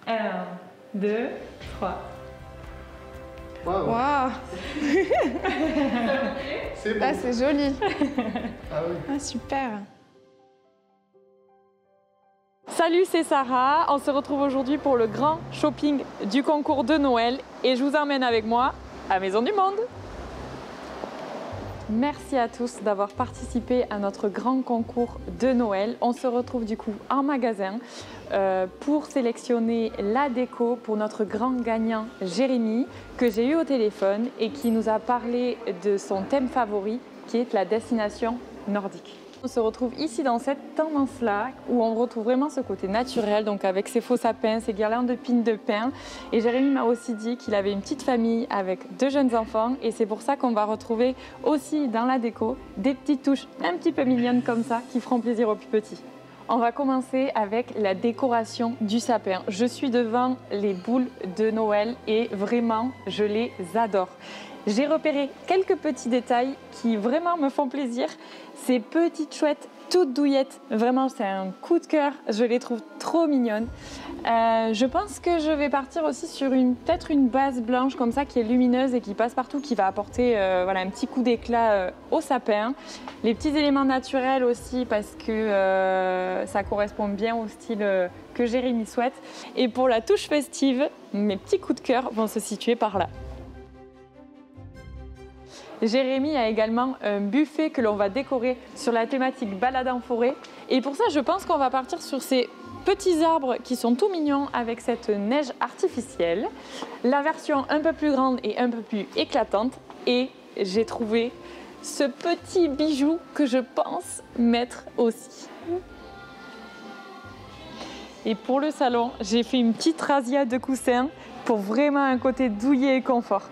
1, 2, 3. Waouh! Waouh! C'est bon! Ah, c'est joli! Ah oui! Ah, super! Salut, c'est Sarah. On se retrouve aujourd'hui pour le grand shopping du concours de Noël et je vous emmène avec moi à Maison du Monde. Merci à tous d'avoir participé à notre grand concours de Noël. On se retrouve du coup en magasin pour sélectionner la déco pour notre grand gagnant Jérémy que j'ai eu au téléphone et qui nous a parlé de son thème favori qui est la destination nordique. On se retrouve ici dans cette tendance-là où on retrouve vraiment ce côté naturel, donc avec ses faux sapins, ses guirlandes de pines de pin. Et Jérémy m'a aussi dit qu'il avait une petite famille avec 2 jeunes enfants et c'est pour ça qu'on va retrouver aussi dans la déco des petites touches un petit peu mignonnes comme ça qui feront plaisir aux plus petits. On va commencer avec la décoration du sapin. Je suis devant les boules de Noël et vraiment, je les adore. J'ai repéré quelques petits détails qui vraiment me font plaisir. Ces petites chouettes toutes douillettes, vraiment c'est un coup de cœur, je les trouve trop mignonnes. Je pense que je vais partir aussi sur peut-être une base blanche comme ça qui est lumineuse et qui passe partout, qui va apporter voilà, un petit coup d'éclat au sapin. Les petits éléments naturels aussi parce que ça correspond bien au style que Jérémy souhaite. Et pour la touche festive, mes petits coups de cœur vont se situer par là. Jérémy a également un buffet que l'on va décorer sur la thématique balade en forêt. Et pour ça, je pense qu'on va partir sur ces petits arbres qui sont tout mignons avec cette neige artificielle. La version un peu plus grande et un peu plus éclatante. Et j'ai trouvé ce petit bijou que je pense mettre aussi. Et pour le salon, j'ai fait une petite razzia de coussins pour vraiment un côté douillet et confort.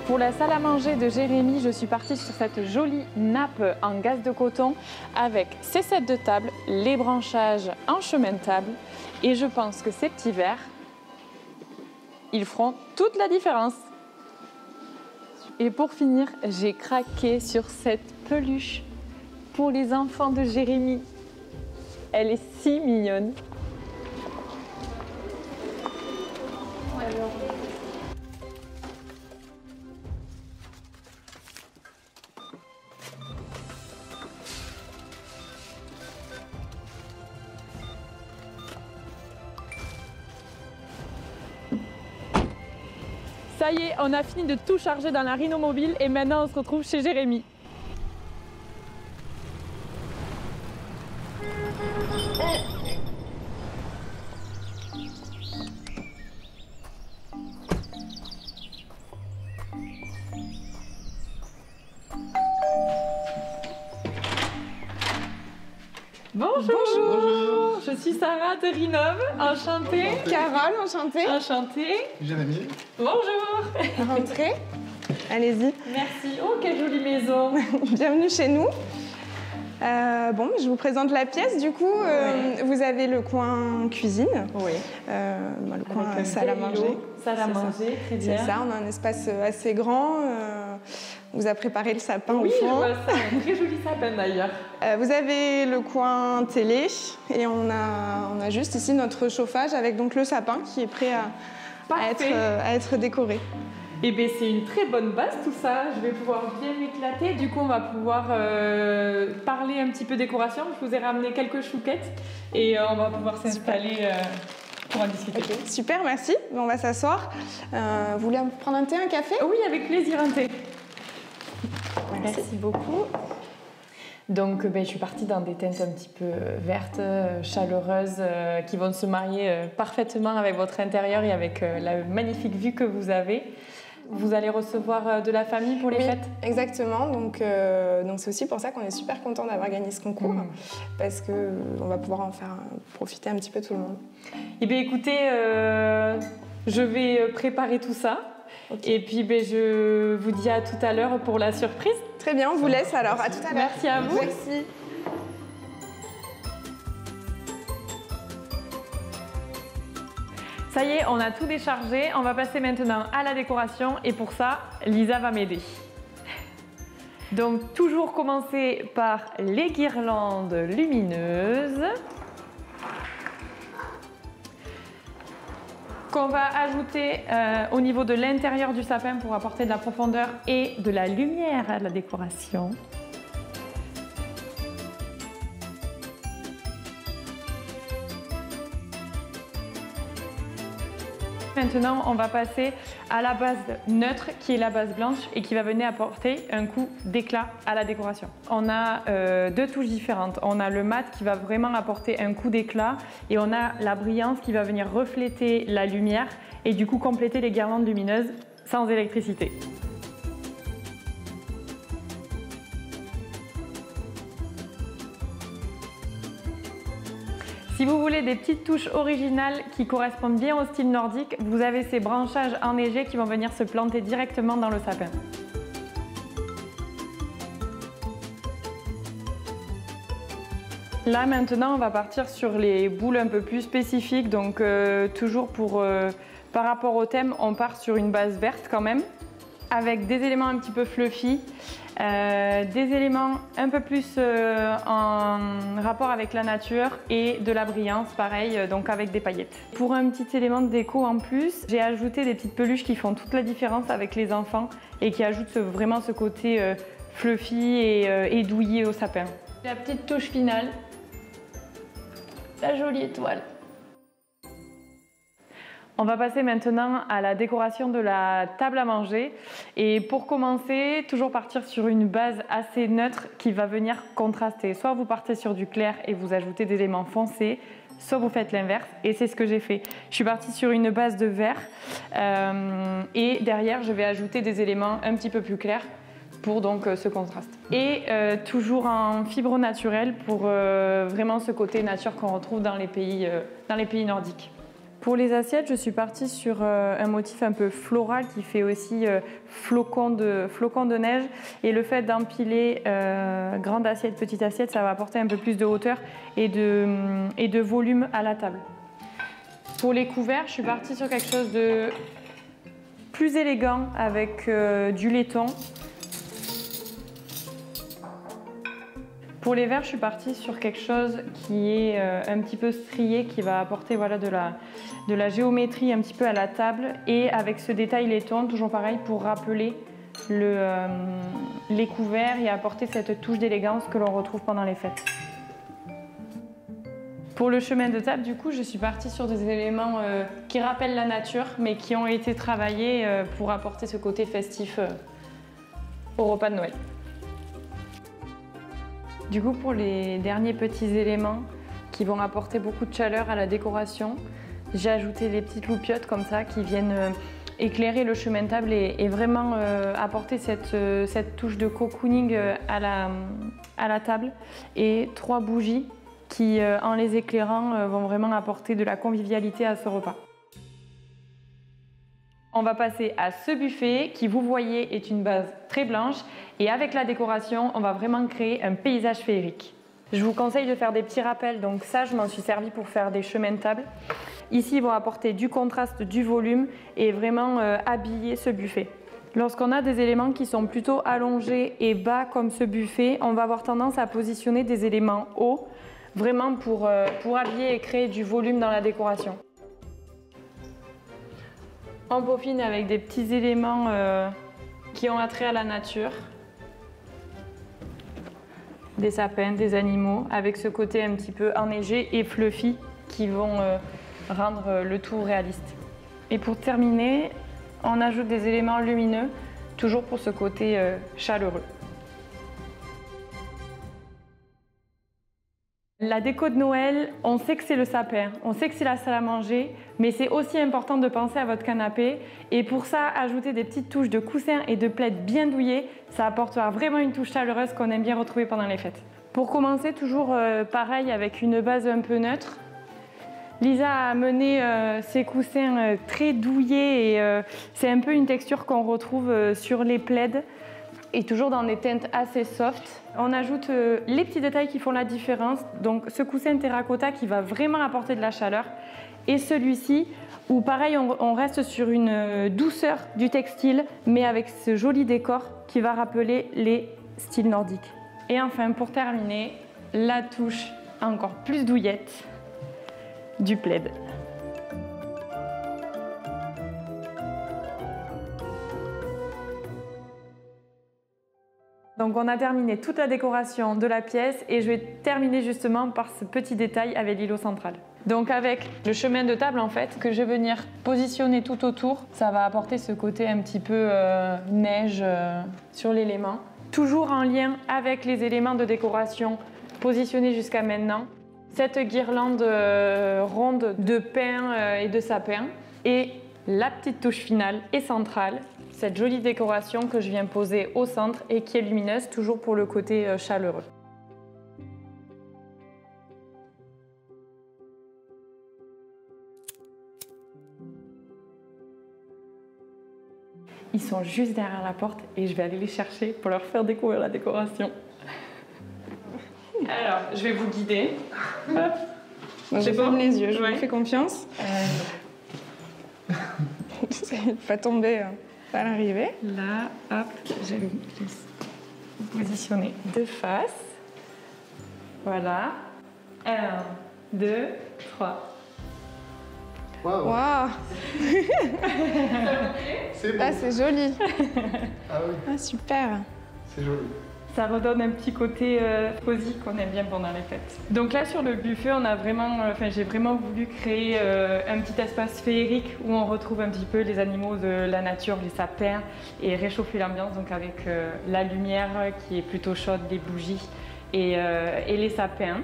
Pour la salle à manger de Jérémy, je suis partie sur cette jolie nappe en gaze de coton avec ses sets de table, les branchages en chemin de table et je pense que ces petits verres, ils feront toute la différence. Et pour finir, j'ai craqué sur cette peluche pour les enfants de Jérémy. Elle est si mignonne. Ça y est, on a fini de tout charger dans la Rhino Mobile et maintenant on se retrouve chez Jérémy. Bonjour. Bonjour. Je suis Sarah de Rinov, enchantée. Carole, enchantée. Enchantée. Jérémy. Bonjour. Rentrez. Allez-y. Merci. Oh, quelle jolie maison. Bienvenue chez nous. Bon, je vous présente la pièce. Du coup, vous avez le coin cuisine. Oui. Le coin salle à manger. Salle à manger, très bien. C'est ça, on a un espace assez grand. On vous a préparé le sapin au fond. Oui, je vois ça, un très joli sapin d'ailleurs. Vous avez le coin télé et on a juste ici notre chauffage avec donc le sapin qui est prêt à être décoré. Eh bien, c'est une très bonne base tout ça, je vais pouvoir bien m'éclater. Du coup, on va pouvoir parler un petit peu décoration. Je vous ai ramené quelques chouquettes et on va pouvoir s'installer pour en discuter. Okay, super, merci. On va s'asseoir. Vous voulez prendre un thé, un café? Oui, avec plaisir, un thé. Merci beaucoup. Donc, je suis partie dans des teintes un petit peu vertes, chaleureuses, qui vont se marier parfaitement avec votre intérieur et avec la magnifique vue que vous avez. Vous allez recevoir de la famille pour les fêtes? Exactement. Donc c'est aussi pour ça qu'on est super content d'avoir gagné ce concours, parce qu'on va pouvoir en faire profiter un petit peu tout le monde. Eh bien, écoutez, je vais préparer tout ça. Okay. Et puis, je vous dis à tout à l'heure pour la surprise. Très bien, on vous laisse alors. À tout à l'heure. Merci à vous. Merci. Ça y est, on a tout déchargé. On va passer maintenant à la décoration. Et pour ça, Lisa va m'aider. Donc, toujours commencer par les guirlandes lumineuses. qu'on va ajouter au niveau de l'intérieur du sapin pour apporter de la profondeur et de la lumière à la décoration. Maintenant, on va passer à la base neutre qui est la base blanche et qui va venir apporter un coup d'éclat à la décoration. On a deux touches différentes. On a le mat qui va vraiment apporter un coup d'éclat et on a la brillance qui va venir refléter la lumière et du coup compléter les guirlandes lumineuses sans électricité. Si vous voulez des petites touches originales qui correspondent bien au style nordique, vous avez ces branchages enneigés qui vont venir se planter directement dans le sapin. Là maintenant, on va partir sur les boules un peu plus spécifiques, donc toujours par rapport au thème, on part sur une base verte quand même, avec des éléments un petit peu fluffy. Des éléments un peu plus en rapport avec la nature et de la brillance, pareil, donc avec des paillettes. Pour un petit élément de déco en plus, j'ai ajouté des petites peluches qui font toute la différence avec les enfants et qui ajoutent vraiment ce côté fluffy et douillet au sapin. La petite touche finale, la jolie étoile. On va passer maintenant à la décoration de la table à manger et pour commencer, toujours partir sur une base assez neutre qui va venir contraster. Soit vous partez sur du clair et vous ajoutez des éléments foncés, soit vous faites l'inverse et c'est ce que j'ai fait. Je suis partie sur une base de vert et derrière je vais ajouter des éléments un petit peu plus clairs pour donc ce contraste. Et toujours en fibre naturelle pour vraiment ce côté nature qu'on retrouve dans les pays nordiques. Pour les assiettes, je suis partie sur un motif un peu floral qui fait aussi flocons de neige. Et le fait d'empiler grande assiette, petite assiette, ça va apporter un peu plus de hauteur et de volume à la table. Pour les couverts, je suis partie sur quelque chose de plus élégant avec du laiton. Pour les verres, je suis partie sur quelque chose qui est un petit peu strié, qui va apporter voilà, de la géométrie un petit peu à la table et avec ce détail laiton, toujours pareil, pour rappeler les couverts et apporter cette touche d'élégance que l'on retrouve pendant les fêtes. Pour le chemin de table, du coup, je suis partie sur des éléments qui rappellent la nature, mais qui ont été travaillés pour apporter ce côté festif au repas de Noël. Du coup, pour les derniers petits éléments qui vont apporter beaucoup de chaleur à la décoration, j'ai ajouté des petites loupiottes comme ça qui viennent éclairer le chemin de table et vraiment apporter cette touche de cocooning à la table. Et 3 bougies qui, en les éclairant, vont vraiment apporter de la convivialité à ce repas. On va passer à ce buffet qui, vous voyez, est une base très blanche et avec la décoration, on va vraiment créer un paysage féerique. Je vous conseille de faire des petits rappels, donc ça, je m'en suis servi pour faire des chemins de table. Ici, ils vont apporter du contraste, du volume et vraiment habiller ce buffet. Lorsqu'on a des éléments qui sont plutôt allongés et bas comme ce buffet, on va avoir tendance à positionner des éléments hauts, vraiment pour habiller et créer du volume dans la décoration. On peaufine avec des petits éléments qui ont attrait à la nature. Des sapins, des animaux, avec ce côté un petit peu enneigé et fluffy qui vont rendre le tout réaliste. Et pour terminer, on ajoute des éléments lumineux, toujours pour ce côté chaleureux. La déco de Noël, on sait que c'est le sapin, on sait que c'est la salle à manger, mais c'est aussi important de penser à votre canapé. Et pour ça, ajouter des petites touches de coussins et de plaids bien douillés, ça apportera vraiment une touche chaleureuse qu'on aime bien retrouver pendant les fêtes. Pour commencer, toujours pareil avec une base un peu neutre. Lisa a amené ses coussins très douillés et c'est un peu une texture qu'on retrouve sur les plaids. Et toujours dans des teintes assez soft. On ajoute les petits détails qui font la différence. Donc ce coussin terracotta qui va vraiment apporter de la chaleur. Et celui-ci où pareil on reste sur une douceur du textile mais avec ce joli décor qui va rappeler les styles nordiques. Et enfin pour terminer, la touche encore plus douillette du plaid. Donc on a terminé toute la décoration de la pièce et je vais terminer justement par ce petit détail avec l'îlot central. Donc avec le chemin de table en fait que je vais venir positionner tout autour, ça va apporter ce côté un petit peu neige sur l'élément. Toujours en lien avec les éléments de décoration positionnés jusqu'à maintenant. Cette guirlande ronde de pins et de sapins et la petite touche finale et centrale, cette jolie décoration que je viens poser au centre et qui est lumineuse, toujours pour le côté chaleureux. Ils sont juste derrière la porte et je vais aller les chercher pour leur faire découvrir la décoration. Alors, je vais vous guider. Je ferme les yeux, je vous fais confiance. J'essaie de pas tomber à l'arrivée. Là, hop, je vais vous positionner de face. Voilà. 1, 2, 3. Waouh. Waouh, C'est bon. ah, c'est joli. Ah oui, Ah, super. c'est joli. Ça redonne un petit côté cosy qu'on aime bien pendant les fêtes. Donc là sur le buffet, on a vraiment, j'ai vraiment voulu créer un petit espace féerique où on retrouve un petit peu les animaux de la nature, les sapins, et réchauffer l'ambiance donc avec la lumière qui est plutôt chaude, des bougies et les sapins.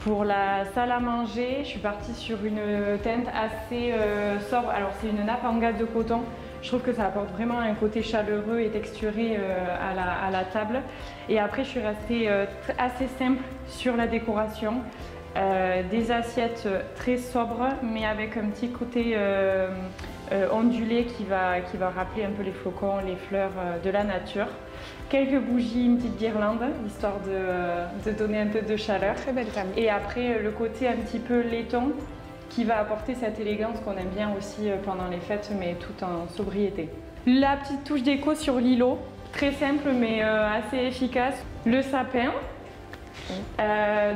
Pour la salle à manger, je suis partie sur une teinte assez sobre. Alors c'est une nappe en gaze de coton. Je trouve que ça apporte vraiment un côté chaleureux et texturé à la table. Et après, je suis restée assez simple sur la décoration. Des assiettes très sobres, mais avec un petit côté ondulé qui va rappeler un peu les flocons, les fleurs de la nature. Quelques bougies, une petite guirlande, histoire de donner un peu de chaleur. Très belle table. Et après, le côté un petit peu laiton, qui va apporter cette élégance qu'on aime bien aussi pendant les fêtes, mais tout en sobriété. La petite touche déco sur l'îlot, très simple mais assez efficace. Le sapin.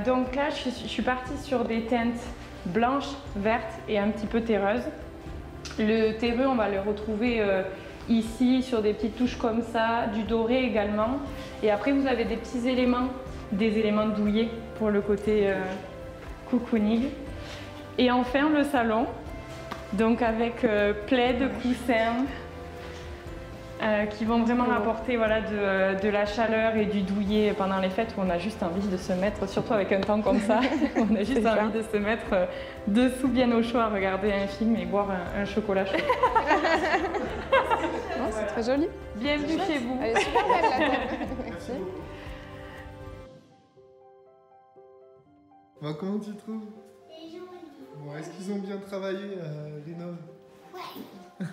Donc là, je suis partie sur des teintes blanches, vertes et un petit peu terreuses. Le terreux, on va le retrouver ici sur des petites touches comme ça, du doré également. Et après, vous avez des petits éléments, des éléments douillés pour le côté cocooning. Et enfin le salon, donc avec plaid, coussins, qui vont vraiment apporter voilà, de la chaleur et du douillet pendant les fêtes où on a juste envie de se mettre, surtout avec un temps comme ça, on a juste envie de se mettre dessous bien au chaud à regarder un film et boire un chocolat chaud. C'est très joli. Bienvenue chez vous. Elle est super belle la table. Merci. Bah, comment tu trouves? Bon, est-ce qu'ils ont bien travaillé, Rinov? Ouais.